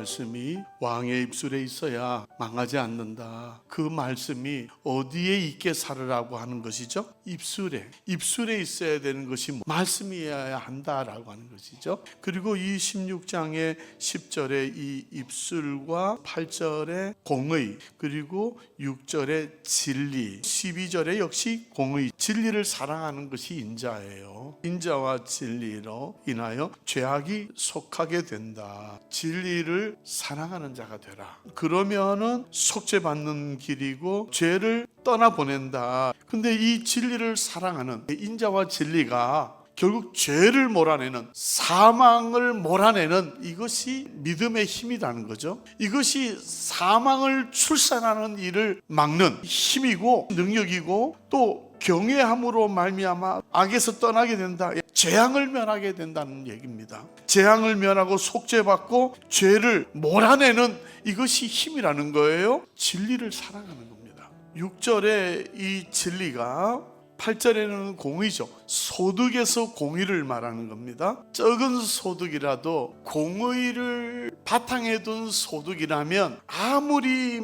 말씀이 왕의 입술에 있어야 망하지 않는다. 그 말씀이 어디에 있게 살으라고 하는 것이죠? 입술에 있어야 되는 것이 말씀이어야 한다라고 하는 것이죠. 그리고 이 16장의 10절에 이 입술과 8절에 공의, 그리고 6절에 진리, 12절에 역시 공의, 진리를 사랑하는 것이 인자예요. 인자와 진리로 인하여 죄악이 속하게 된다. 진리를 사랑하는 자가 되라. 그러면은 속죄받는 길이고 죄를 떠나보낸다. 근데 이 진리를 사랑하는 인자와 진리가 결국 죄를 몰아내는, 사망을 몰아내는, 이것이 믿음의 힘이라는 거죠. 이것이 사망을 출산하는 일을 막는 힘이고 능력이고, 또 경외함으로 말미암아 악에서 떠나게 된다. 재앙을 면하게 된다는 얘기입니다. 재앙을 면하고 속죄받고 죄를 몰아내는 이것이 힘이라는 거예요. 진리를 사랑하는 겁니다. 6절에 이 진리가, 8절에는 공의죠. 소득에서 공의를 말하는 겁니다. 적은 소득이라도 공의를 바탕에 둔 소득이라면, 아무리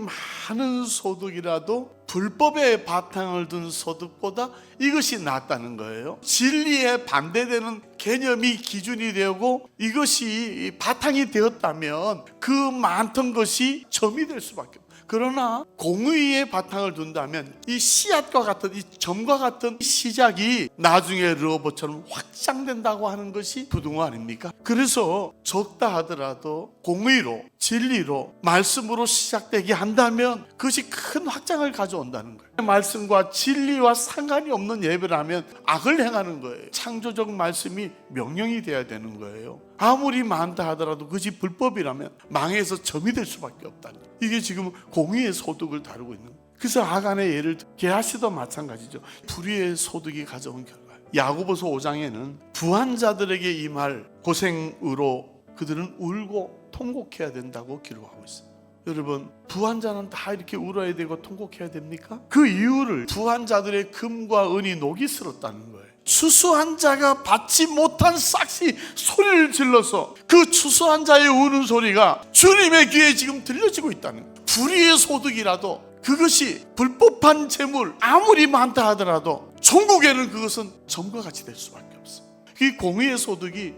많은 소득이라도 불법의 바탕을 둔 소득보다 이것이 낫다는 거예요. 진리에 반대되는 개념이 기준이 되고 이것이 바탕이 되었다면 그 많던 것이 점이 될 수밖에 없어요. 그러나 공의의 바탕을 둔다면 이 씨앗과 같은, 이 점과 같은 시작이 나중에 르호보처럼 확장된다고 하는 것이 부등호 아닙니까? 그래서 적다 하더라도 공의로, 진리로, 말씀으로 시작되게 한다면 그것이 큰 확장을 가져온다는 거예요. 말씀과 진리와 상관이 없는 예배라면 악을 행하는 거예요. 창조적 말씀이 명령이 돼야 되는 거예요. 아무리 많다 하더라도 그것이 불법이라면 망해서 점이 될 수밖에 없다는 거예요. 이게 지금 공의의 소득을 다루고 있는 거예요. 그래서 아간의 예를 게하시도 마찬가지죠. 불의의 소득이 가져온 결과, 야고보서 5장에는 부한 자들에게 임할 고생으로 그들은 울고 통곡해야 된다고 기록하고 있어요. 여러분, 부한 자는 다 이렇게 울어야 되고 통곡해야 됩니까? 그 이유를 부한 자들의 금과 은이 녹이 슬었다는 거예요. 추수한 자가 받지 못한 싹이 소리를 질러서 그 추수한 자의 우는 소리가 주님의 귀에 지금 들려지고 있다는 거예요. 불의의 소득이라도, 그것이 불법한 재물 아무리 많다 하더라도 천국에는 그것은 점과 같이 될 수밖에 없어. 이 공의의 소득이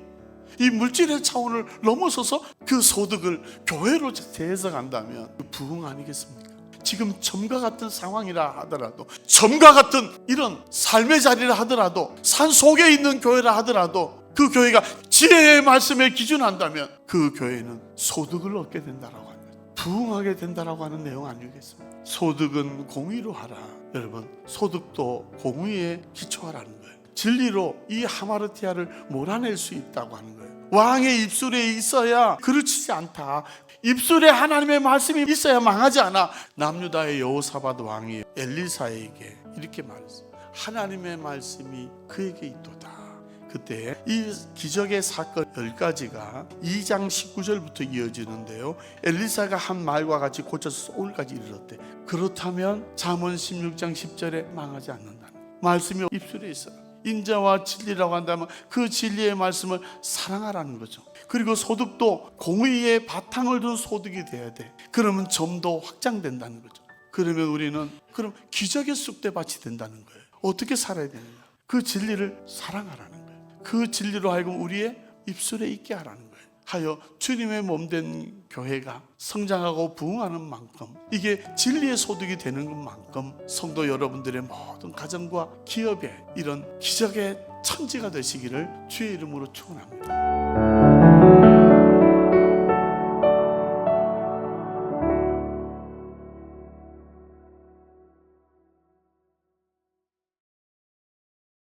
이 물질의 차원을 넘어서서 그 소득을 교회로 재해석한다면 부흥 아니겠습니까? 지금 점과 같은 상황이라 하더라도, 점과 같은 이런 삶의 자리라 하더라도, 산 속에 있는 교회라 하더라도 그 교회가 지혜의 말씀에 기준한다면 그 교회는 소득을 얻게 된다라고 하는, 부흥하게 된다라고 하는 내용 아니겠습니까? 소득은 공의로 하라. 여러분, 소득도 공의에 기초하라는 거예요. 진리로 이 하마르티아를 몰아낼 수 있다고 하는 거예요. 왕의 입술에 있어야 그르치지 않다. 입술에 하나님의 말씀이 있어야 망하지 않아. 남유다의 여호사밧 왕이 엘리사에게 이렇게 말했어요. 하나님의 말씀이 그에게 있도다. 그때 이 기적의 사건 10가지가 2장 19절부터 이어지는데요, 엘리사가 한 말과 같이 고쳐서 오늘까지 이르렀대. 그렇다면 잠언 16장 10절에 망하지 않는다는, 말씀이 입술에 있어요. 인자와 진리라고 한다면 그 진리의 말씀을 사랑하라는 거죠. 그리고 소득도 공의의 바탕을 둔 소득이 돼야 돼. 그러면 점도 확장된다는 거죠. 그러면 우리는 그럼 기적의 쑥대밭이 된다는 거예요. 어떻게 살아야 되느냐? 그 진리를 사랑하라는 거예요. 그 진리로 하여금 우리의 입술에 있게 하라는 거예요. 하여 주님의 몸된 교회가 성장하고 부흥하는 만큼, 이게 진리의 소득이 되는 것만큼 성도 여러분들의 모든 가정과 기업에 이런 기적의 천지가 되시기를 주의 이름으로 축원합니다.